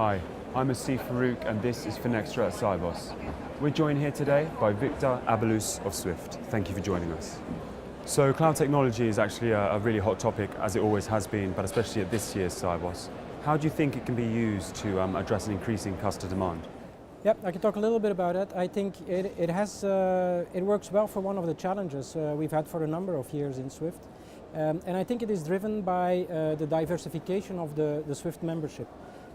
Hi, I'm Asif Farouk and this is Finextra at Sibos. We're joined here today by Victor Abbeloos of Swift. Thank you for joining us. So cloud technology is actually a really hot topic, as it always has been, but especially at this year's Sibos. How do you think it can be used to address an increasing customer demand? Yep, I can talk a little bit about it. I think it works well for one of the challenges we've had for a number of years in Swift. And I think it is driven by the diversification of the Swift membership.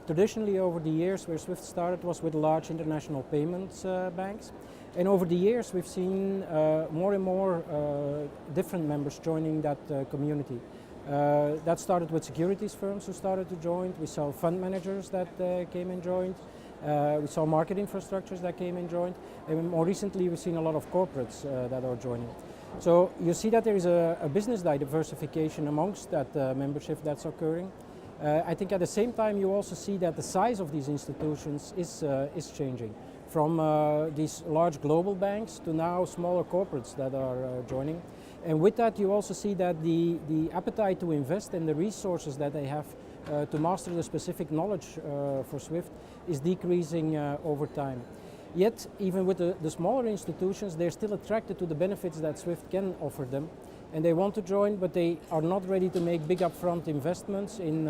Traditionally, over the years, where Swift started was with large international payments banks. And over the years, we've seen more and more different members joining that community. That started with securities firms who started to join. We saw fund managers that came and joined. We saw market infrastructures that came and joined. And more recently, we've seen a lot of corporates that are joining. So you see that there is a business diversification amongst that membership that's occurring. I think at the same time you also see that the size of these institutions is changing from these large global banks to now smaller corporates that are joining. And with that you also see that the appetite to invest and the resources that they have to master the specific knowledge for Swift is decreasing over time. Yet, even with the smaller institutions, they're still attracted to the benefits that Swift can offer them. And they want to join, but they are not ready to make big upfront investments in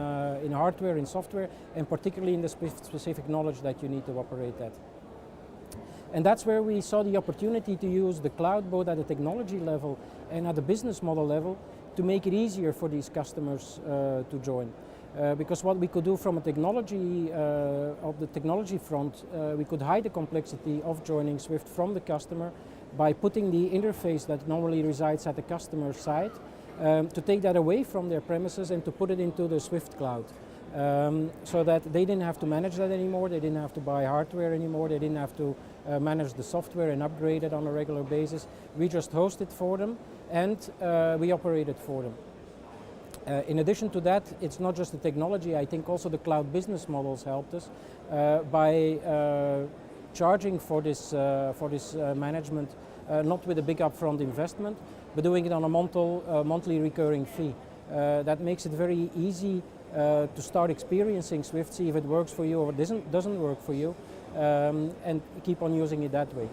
hardware, in software, and particularly in the specific knowledge that you need to operate that. And that's where we saw the opportunity to use the cloud both at the technology level and at the business model level to make it easier for these customers to join. Because what we could do from a technology, of the technology front, we could hide the complexity of joining Swift from the customer by putting the interface that normally resides at the customer side, to take that away from their premises and to put it into the Swift cloud. So that they didn't have to manage that anymore, they didn't have to buy hardware anymore, they didn't have to manage the software and upgrade it on a regular basis. We just host it for them and we operate it for them. In addition to that, it's not just the technology, I think also the cloud business models helped us by charging for this management, not with a big upfront investment, but doing it on a monthly recurring fee. That makes it very easy to start experiencing Swift, see if it works for you or doesn't work for you, and keep on using it that way.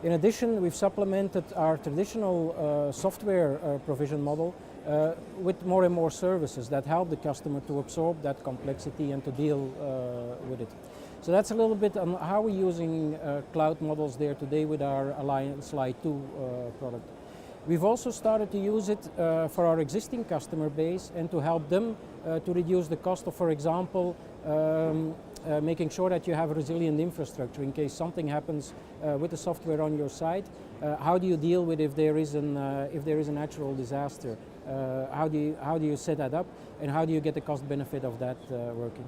In addition, we've supplemented our traditional software provision model with more and more services that help the customer to absorb that complexity and to deal with it. So that's a little bit on how we're using cloud models there today with our Alliance Lite2 product. We've also started to use it for our existing customer base and to help them to reduce the cost of, for example, making sure that you have a resilient infrastructure in case something happens with the software on your side. How do you deal with if there is a natural disaster? How do you set that up, and how do you get the cost benefit of that working?